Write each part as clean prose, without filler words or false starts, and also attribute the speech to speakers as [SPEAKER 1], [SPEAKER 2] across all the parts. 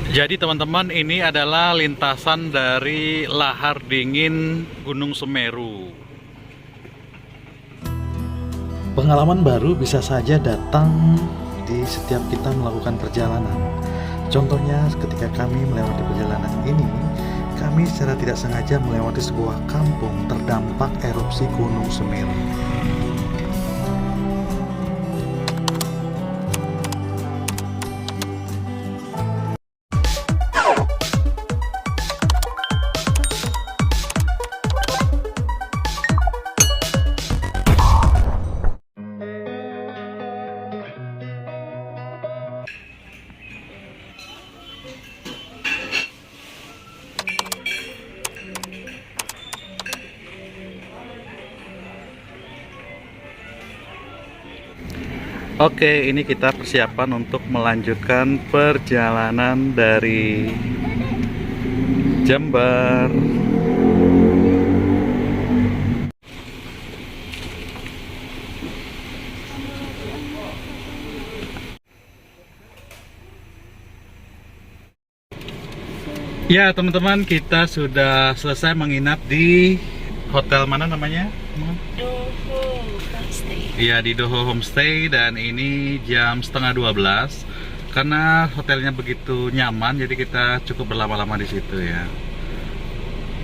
[SPEAKER 1] Jadi teman-teman, ini adalah lintasan dari lahar dingin Gunung Semeru.
[SPEAKER 2] Pengalaman baru bisa saja datang di setiap kita melakukan perjalanan. Contohnya ketika kami melewati perjalanan ini, kami secara tidak sengaja melewati sebuah kampung terdampak erupsi Gunung Semeru.
[SPEAKER 1] Oke, ini kita persiapan untuk melanjutkan perjalanan dari Jember. Ya, teman-teman, kita sudah selesai menginap di hotel mana namanya? Iya, di Doho Homestay, dan ini jam setengah 12. Karena hotelnya begitu nyaman, jadi kita cukup berlama-lama di situ ya.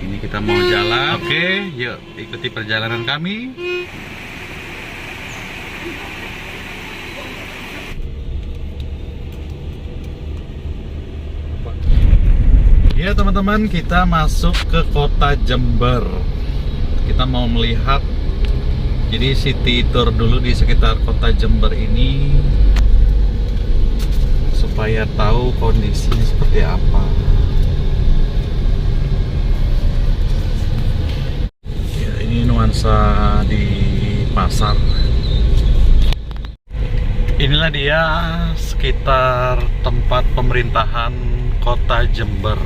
[SPEAKER 1] Ini kita mau jalan. Oke, yuk ikuti perjalanan kami. Ya teman-teman, kita masuk ke kota Jember. Kita mau melihat, jadi city tour dulu di sekitar kota Jember ini supaya tahu kondisinya seperti apa. Ya, ini nuansa di pasar. Inilah dia sekitar tempat pemerintahan kota Jember.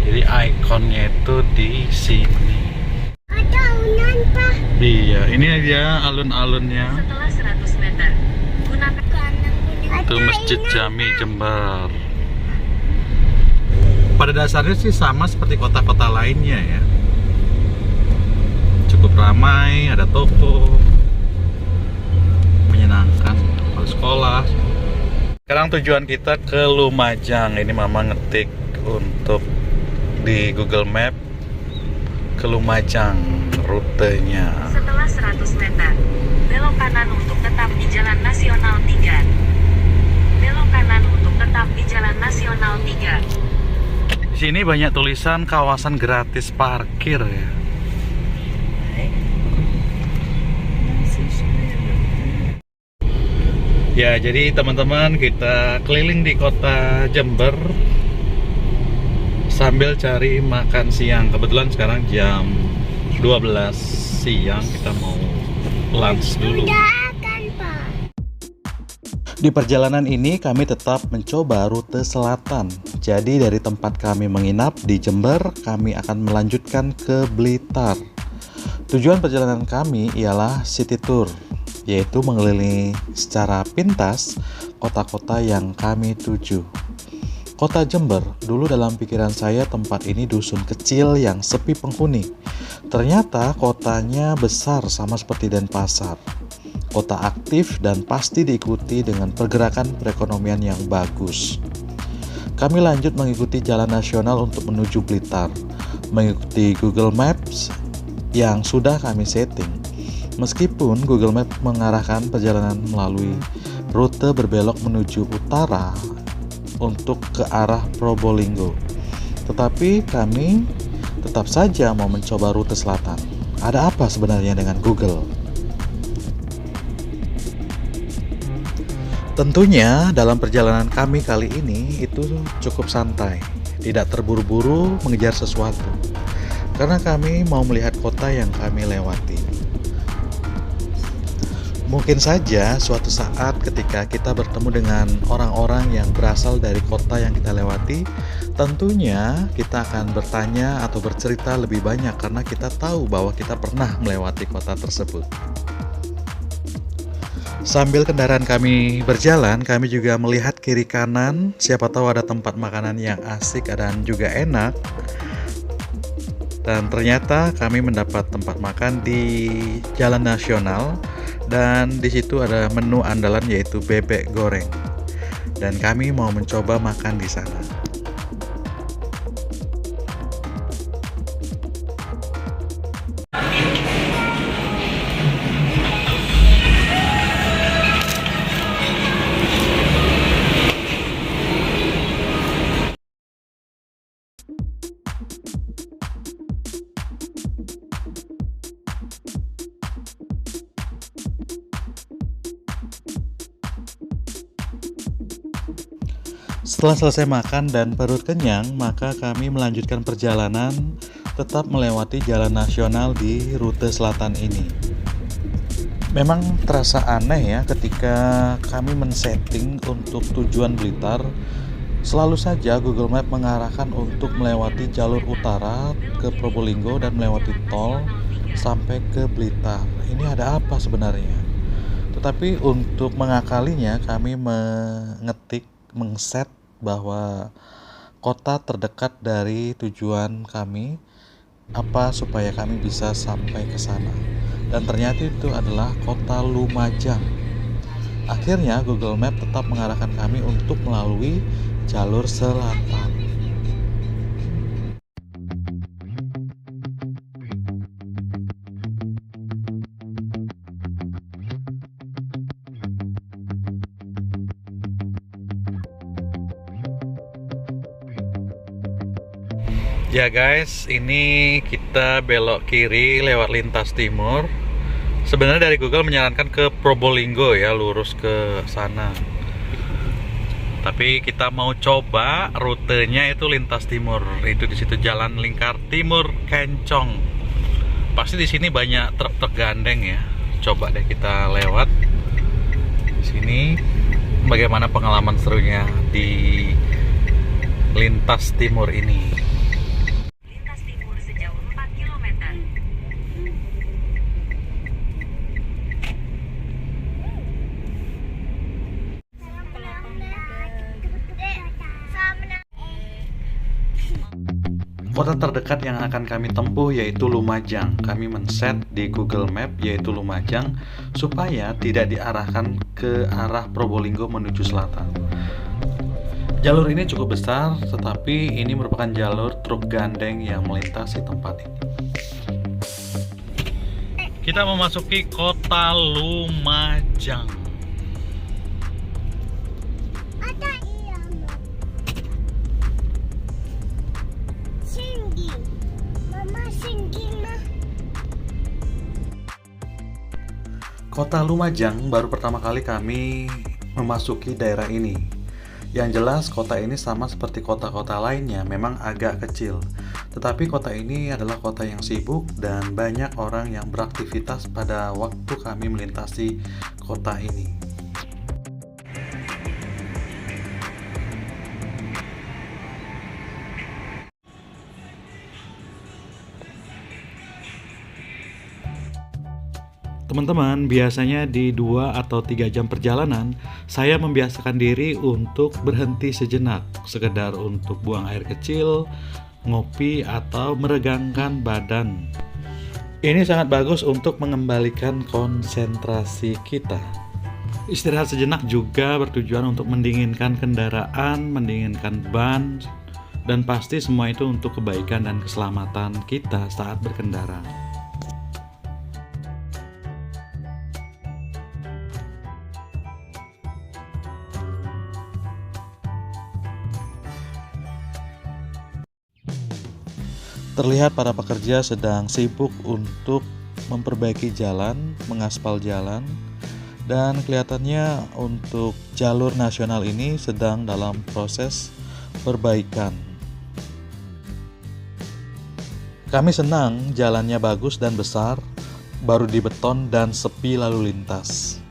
[SPEAKER 1] Jadi ikonnya itu di sini.
[SPEAKER 3] Ada unan, Pak.
[SPEAKER 1] Iya, ini dia alun-alunnya.
[SPEAKER 4] Setelah 100 meter, gunakan
[SPEAKER 1] Itu Masjid Jami Jember. Pada dasarnya sih sama seperti kota-kota lainnya ya. Cukup ramai, ada toko, menyenangkan kalau sekolah. Sekarang tujuan kita ke Lumajang. Ini mama ngetik untuk di Google Map ke Lumajang rutenya.
[SPEAKER 4] setelah 100 meter, belok kanan untuk tetap di Jalan Nasional 3. Belok kanan untuk tetap di Jalan Nasional 3.
[SPEAKER 1] Di sini banyak tulisan kawasan gratis parkir ya. Ya, jadi teman-teman, kita keliling di kota Jember sambil cari makan siang. Kebetulan sekarang jam 12 siang, kita mau lunch dulu.
[SPEAKER 3] Kan, Pak.
[SPEAKER 2] Di perjalanan ini kami tetap mencoba rute selatan. Jadi dari tempat kami menginap di Jember, kami akan melanjutkan ke Blitar. Tujuan perjalanan kami ialah city tour, yaitu mengelilingi secara pintas kota-kota yang kami tuju. Kota Jember, dulu dalam pikiran saya tempat ini dusun kecil yang sepi penghuni. Ternyata kotanya besar sama seperti Denpasar. Kota aktif dan pasti diikuti dengan pergerakan perekonomian yang bagus. Kami lanjut mengikuti jalan nasional untuk menuju Blitar, mengikuti Google Maps yang sudah kami setting. Meskipun Google Maps mengarahkan perjalanan melalui rute berbelok menuju utara untuk ke arah Probolinggo, tetapi kami tetap saja mau mencoba rute selatan. Ada apa sebenarnya dengan Google? Tentunya dalam perjalanan kami kali ini itu cukup santai, tidak terburu-buru mengejar sesuatu, karena kami mau melihat kota yang kami lewati. Mungkin saja suatu saat ketika kita bertemu dengan orang-orang yang berasal dari kota yang kita lewati, tentunya kita akan bertanya atau bercerita lebih banyak karena kita tahu bahwa kita pernah melewati kota tersebut. Sambil kendaraan kami berjalan, kami juga melihat kiri kanan, siapa tahu ada tempat makanan yang asik dan juga enak. Dan ternyata kami mendapat tempat makan di Jalan Nasional, dan di situ ada menu andalan yaitu bebek goreng. Dan kami mau mencoba makan di sana. Setelah selesai makan dan perut kenyang, maka kami melanjutkan perjalanan tetap melewati jalan nasional di rute selatan ini. Memang terasa aneh ya ketika kami men-setting untuk tujuan Blitar. Selalu saja Google Map mengarahkan untuk melewati jalur utara ke Probolinggo dan melewati tol sampai ke Blitar. Ini ada apa sebenarnya? Tetapi untuk mengakalinya kami mengset bahwa kota terdekat dari tujuan kami apa supaya kami bisa sampai ke sana. Dan ternyata itu adalah kota Lumajang. Akhirnya Google Map tetap mengarahkan kami untuk melalui jalur selatan. Ya guys, ini kita belok kiri lewat lintas timur. Sebenarnya dari Google menyarankan ke Probolinggo ya, lurus ke sana. Tapi kita mau coba rutenya itu lintas timur. Itu di situ Jalan Lingkar Timur Kencong. Pasti di sini banyak truk-truk gandeng ya. Coba deh kita lewat di sini. Bagaimana pengalaman serunya di lintas timur ini?
[SPEAKER 4] Lintas timur sejauh 4 km.
[SPEAKER 2] Kota terdekat yang akan kami tempuh yaitu Lumajang. Kami men-set di Google Map yaitu Lumajang supaya tidak diarahkan ke arah Probolinggo menuju selatan. Jalur ini cukup besar, tetapi ini merupakan jalur truk gandeng yang melintasi tempat ini. Kita memasuki kota Lumajang.
[SPEAKER 3] Ada iya, Ma. Singgi. Mama singgi, Ma.
[SPEAKER 2] Kota Lumajang baru pertama kali kami memasuki daerah ini. Yang jelas kota ini sama seperti kota-kota lainnya, memang agak kecil. Tetapi kota ini adalah kota yang sibuk dan banyak orang yang beraktivitas pada waktu kami melintasi kota ini. Teman-teman, biasanya di 2 atau 3 jam perjalanan, saya membiasakan diri untuk berhenti sejenak, sekedar untuk buang air kecil, ngopi, atau meregangkan badan. Ini sangat bagus untuk mengembalikan konsentrasi kita. Istirahat sejenak juga bertujuan untuk mendinginkan kendaraan, mendinginkan ban, dan pasti semua itu untuk kebaikan dan keselamatan kita saat berkendara. Terlihat para pekerja sedang sibuk untuk memperbaiki jalan, mengaspal jalan, dan kelihatannya untuk jalur nasional ini sedang dalam proses perbaikan. Kami senang jalannya bagus dan besar, baru dibeton dan sepi lalu lintas.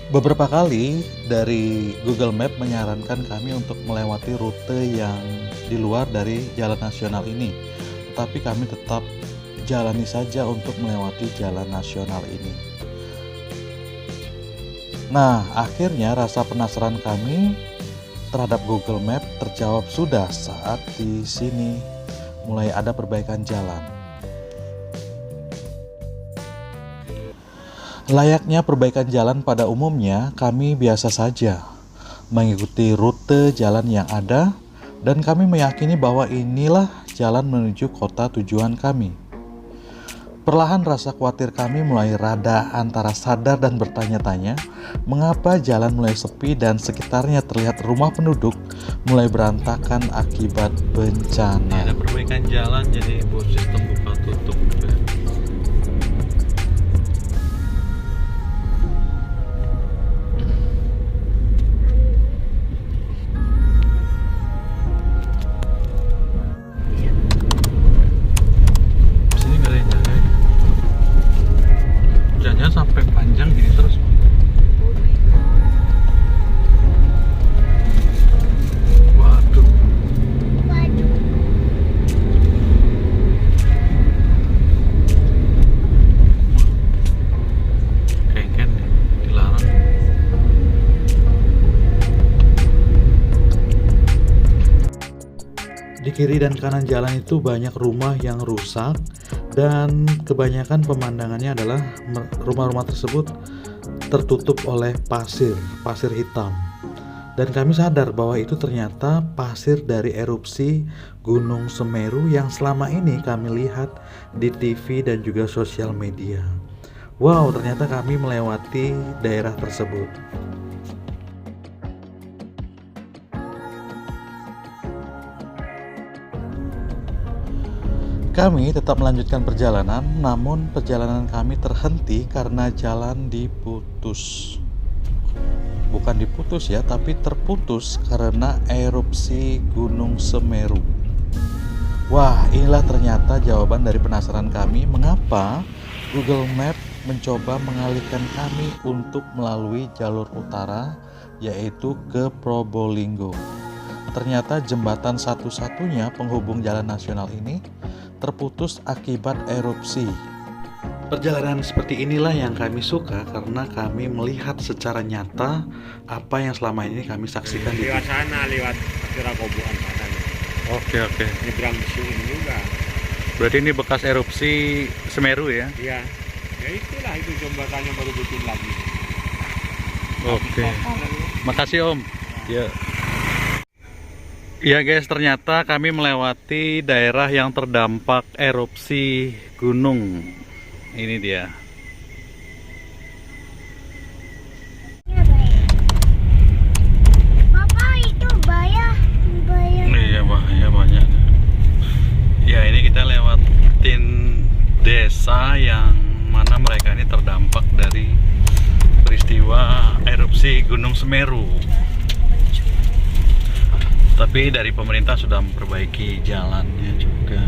[SPEAKER 2] Beberapa kali dari Google Map menyarankan kami untuk melewati rute yang di luar dari jalan nasional ini, tetapi kami tetap jalani saja untuk melewati jalan nasional ini. Nah, akhirnya rasa penasaran kami terhadap Google Map terjawab sudah saat di sini mulai ada perbaikan jalan. Layaknya perbaikan jalan pada umumnya, kami biasa saja mengikuti rute jalan yang ada dan kami meyakini bahwa inilah jalan menuju kota tujuan kami. Perlahan rasa khawatir kami mulai rada antara sadar dan bertanya-tanya mengapa jalan mulai sepi dan sekitarnya terlihat rumah penduduk mulai berantakan akibat bencana.
[SPEAKER 1] Ada perbaikan jalan jadi sistem buka tutup gitu ya. Sini nggak ada yang jaga ya? Jangan sampai panjang gini terus. Waduh.
[SPEAKER 3] Waduh.
[SPEAKER 1] Kengken nih, dilarang.
[SPEAKER 2] Di kiri dan kanan jalan itu banyak rumah yang rusak dan kebanyakan pemandangannya adalah rumah-rumah tersebut tertutup oleh pasir hitam. Dan kami sadar bahwa itu ternyata pasir dari erupsi Gunung Semeru yang selama ini kami lihat di TV dan juga sosial media. Wow, ternyata kami melewati daerah tersebut. Kami tetap melanjutkan perjalanan, namun perjalanan kami terhenti karena jalan diputus. Bukan diputus ya, tapi terputus karena erupsi Gunung Semeru. Wah, inilah ternyata jawaban dari penasaran kami mengapa Google Map mencoba mengalihkan kami untuk melalui jalur utara, yaitu ke Probolinggo. Ternyata jembatan satu-satunya penghubung jalan nasional ini terputus akibat erupsi. Perjalanan seperti inilah yang kami suka karena kami melihat secara nyata apa yang selama ini kami saksikan di
[SPEAKER 5] lewat sana, lewat Tirakobuan sana.
[SPEAKER 1] Oke.
[SPEAKER 5] Nyebrang ini juga.
[SPEAKER 1] Berarti ini bekas erupsi Semeru ya?
[SPEAKER 5] Iya. Ya itulah itu jembatannya baru bikin lagi.
[SPEAKER 1] Oke. Makasih Om. Ya. Iya guys, ternyata kami melewati daerah yang terdampak erupsi gunung. Ini dia.
[SPEAKER 3] Papa itu bahaya.
[SPEAKER 1] Iya, bahaya banyak. Ya, ini kita lewatin desa yang mana mereka ini terdampak dari peristiwa erupsi Gunung Semeru. Tapi dari pemerintah sudah memperbaiki jalannya juga.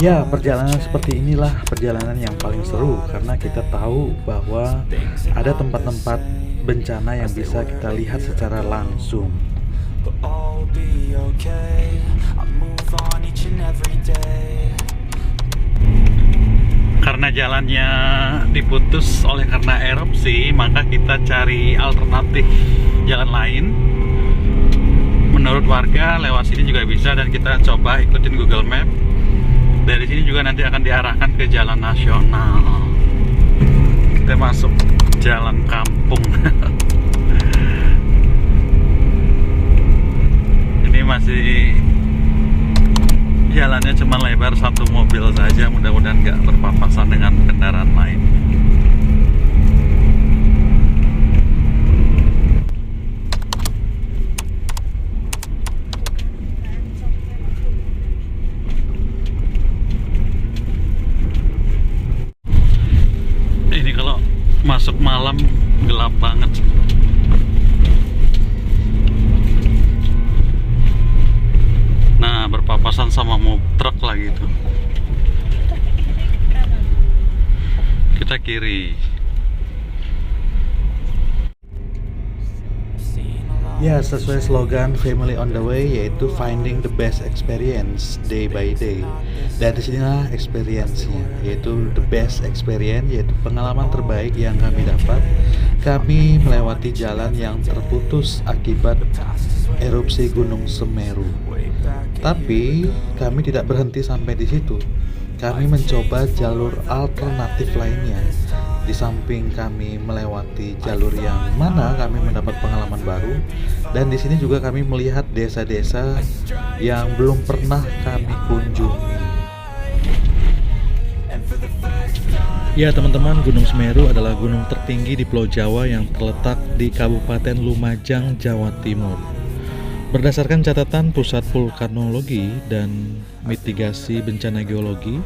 [SPEAKER 2] Ya, perjalanan seperti inilah perjalanan yang paling seru karena kita tahu bahwa ada tempat-tempat bencana yang bisa kita lihat secara langsung.
[SPEAKER 1] Karena jalannya diputus oleh karena erupsi, maka kita cari alternatif jalan lain. Menurut warga lewat sini juga bisa dan kita coba ikutin Google Map. Dari sini juga nanti akan diarahkan ke jalan nasional. Kita masuk jalan kampung. Ini masih jalannya cuma lebar satu mobil saja, mudah-mudahan nggak berpapasan dengan kendaraan lain. Ini kalau masuk malam gelap banget. Nah, berpapasan sama truk lagi tuh. Kita kiri.
[SPEAKER 2] Ya, sesuai slogan Family on the Way, yaitu finding the best experience day by day. Dari sinilah experience-nya, yaitu the best experience, yaitu pengalaman terbaik yang kami dapat. Kami melewati jalan yang terputus akibat erupsi Gunung Semeru. Tapi kami tidak berhenti sampai di situ. Kami mencoba jalur alternatif lainnya. Di samping kami melewati jalur yang mana kami mendapat pengalaman baru, dan di sini juga kami melihat desa-desa yang belum pernah kami kunjungi. Ya teman-teman, Gunung Semeru adalah gunung tertinggi di Pulau Jawa yang terletak di Kabupaten Lumajang, Jawa Timur. Berdasarkan catatan Pusat Vulkanologi dan Mitigasi Bencana Geologi,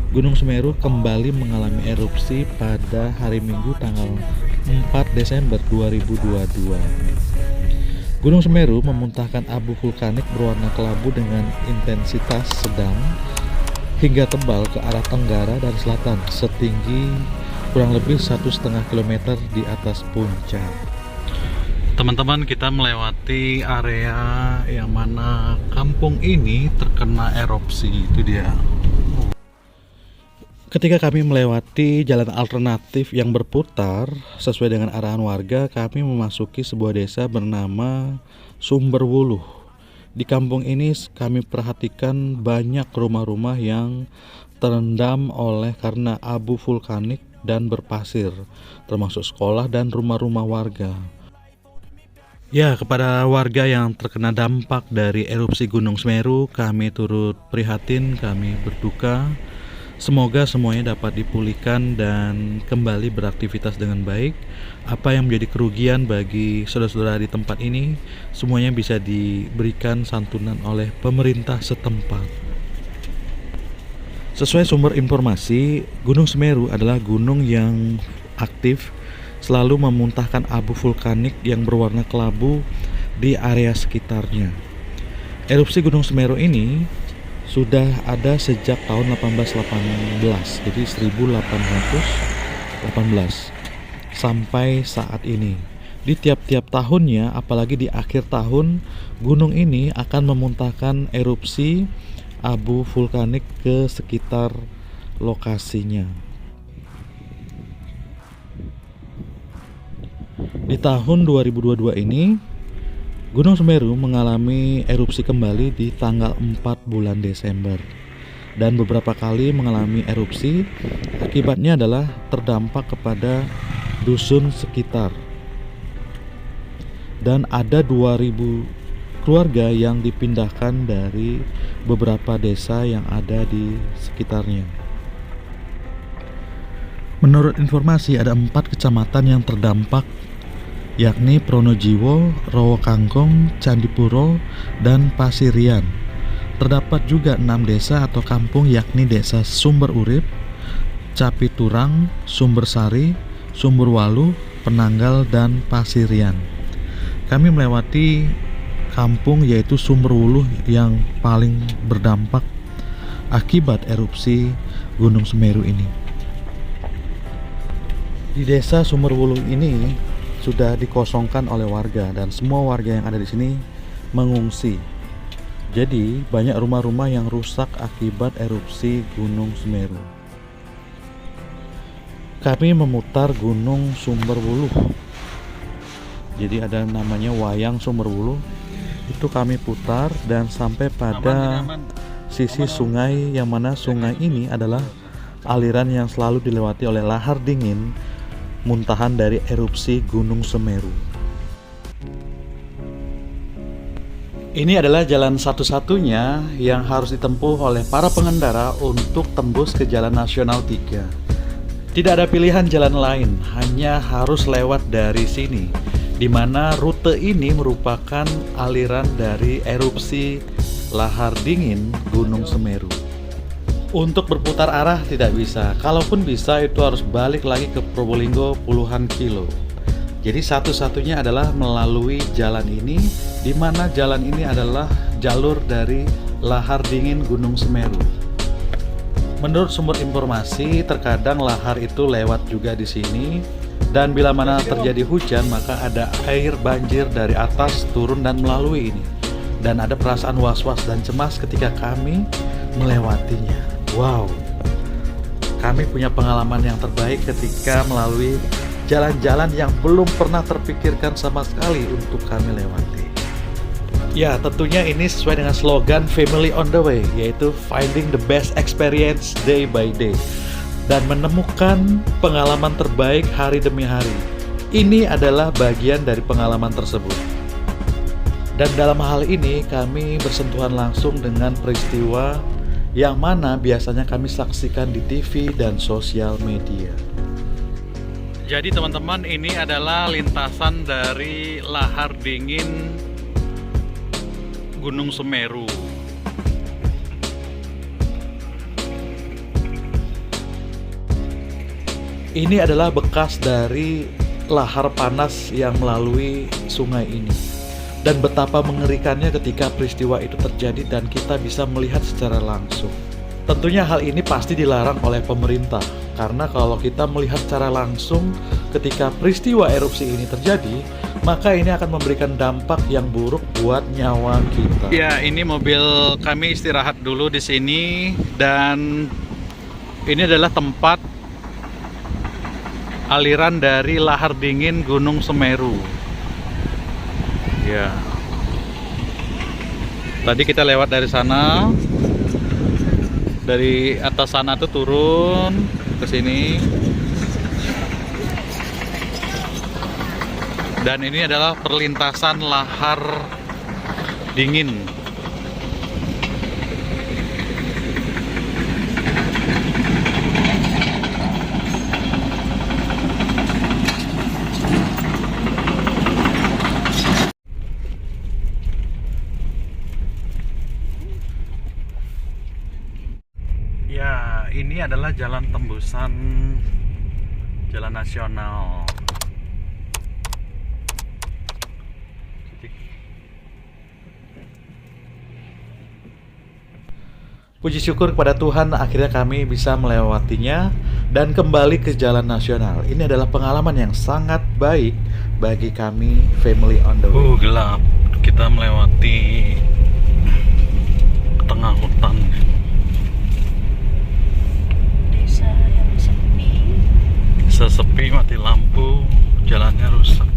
[SPEAKER 2] Gunung Semeru kembali mengalami erupsi pada hari Minggu tanggal 4 Desember 2022. Gunung Semeru memuntahkan abu vulkanik berwarna kelabu dengan intensitas sedang hingga tebal ke arah tenggara dan selatan setinggi kurang lebih 1,5 km di atas puncak.
[SPEAKER 1] Teman-teman, kita melewati area yang mana kampung ini terkena erupsi. Itu dia.
[SPEAKER 2] Ketika kami melewati jalan alternatif yang berputar sesuai dengan arahan warga, kami memasuki sebuah desa bernama Sumberwuluh. Di kampung ini kami perhatikan banyak rumah-rumah yang terendam oleh karena abu vulkanik dan berpasir, termasuk sekolah dan rumah-rumah warga. Ya, kepada warga yang terkena dampak dari erupsi Gunung Semeru, kami turut prihatin, kami berduka. Semoga semuanya dapat dipulihkan dan kembali beraktivitas dengan baik. Apa yang menjadi kerugian bagi saudara-saudara di tempat ini, semuanya bisa diberikan santunan oleh pemerintah setempat. Sesuai sumber informasi, Gunung Semeru adalah gunung yang aktif, selalu memuntahkan abu vulkanik yang berwarna kelabu di area sekitarnya. Erupsi Gunung Semeru ini sudah ada sejak tahun 1818, jadi 1818 sampai saat ini. Di tiap-tiap tahunnya, apalagi di akhir tahun, gunung ini akan memuntahkan erupsi abu vulkanik ke sekitar lokasinya. Di tahun 2022 ini, Gunung Semeru mengalami erupsi kembali di tanggal 4 bulan Desember dan beberapa kali mengalami erupsi. Akibatnya adalah terdampak kepada dusun sekitar dan ada 2.000 keluarga yang dipindahkan dari beberapa desa yang ada di sekitarnya. Menurut informasi, ada 4 kecamatan yang terdampak, yakni Pronojiwo, Rowokangkung, Candipuro, dan Pasirian. Terdapat juga 6 desa atau kampung, yakni Desa Sumber Urip, Capiturang, Sumbersari, Sumberwaluh, Penanggal, dan Pasirian. Kami melewati kampung yaitu Sumberwuluh yang paling berdampak akibat erupsi Gunung Semeru ini. Di desa Sumberwuluh ini sudah dikosongkan oleh warga dan semua warga yang ada di sini mengungsi. Jadi banyak rumah-rumah yang rusak akibat erupsi Gunung Semeru. Kami memutar Gunung Sumberwuluh. Jadi ada namanya Wayang Sumberwuluh. Itu kami putar dan sampai pada sisi sungai, yang mana sungai ini adalah aliran yang selalu dilewati oleh lahar dingin muntahan dari erupsi Gunung Semeru. Ini adalah jalan satu-satunya yang harus ditempuh oleh para pengendara untuk tembus ke Jalan Nasional 3. Tidak ada pilihan jalan lain, hanya harus lewat dari sini, di mana rute ini merupakan aliran dari erupsi lahar dingin Gunung Semeru. Untuk berputar arah tidak bisa, kalaupun bisa itu harus balik lagi ke Probolinggo puluhan kilo. Jadi satu-satunya adalah melalui jalan ini, di mana jalan ini adalah jalur dari lahar dingin Gunung Semeru. Menurut sumber informasi, terkadang lahar itu lewat juga di sini, Dan bila mana terjadi hujan, maka ada air banjir dari atas turun dan melalui ini. Dan ada perasaan was-was dan cemas ketika kami melewatinya. Wow, kami punya pengalaman yang terbaik ketika melalui jalan-jalan yang belum pernah terpikirkan sama sekali untuk kami lewati. Ya, tentunya ini sesuai dengan slogan Family on the Way, yaitu finding the best experience day by day, dan menemukan pengalaman terbaik hari demi hari. Ini adalah bagian dari pengalaman tersebut. Dan dalam hal ini kami bersentuhan langsung dengan peristiwa yang mana biasanya kami saksikan di TV dan sosial media.
[SPEAKER 1] Jadi teman-teman, ini adalah lintasan dari lahar dingin Gunung Semeru.
[SPEAKER 2] Ini adalah bekas dari lahar panas yang melalui sungai ini. Dan betapa mengerikannya ketika peristiwa itu terjadi dan kita bisa melihat secara langsung. Tentunya hal ini pasti dilarang oleh pemerintah, karena kalau kita melihat secara langsung ketika peristiwa erupsi ini terjadi, maka ini akan memberikan dampak yang buruk buat nyawa kita.
[SPEAKER 1] Ya, ini mobil kami istirahat dulu di sini, dan ini adalah tempat aliran dari lahar dingin Gunung Semeru. Ya. Tadi kita lewat dari sana. Dari atas sana tuh turun ke sini. Dan ini adalah perlintasan lahar dingin. Ya, ini adalah jalan tembusan jalan nasional.
[SPEAKER 2] Puji syukur kepada Tuhan, akhirnya kami bisa melewatinya dan kembali ke jalan nasional. Ini adalah pengalaman yang sangat baik bagi kami Family on the Way.
[SPEAKER 1] Gelap. Kita melewati tengah hutan.
[SPEAKER 3] Desa yang sepi.
[SPEAKER 1] Sesepi, mati lampu, jalannya rusak.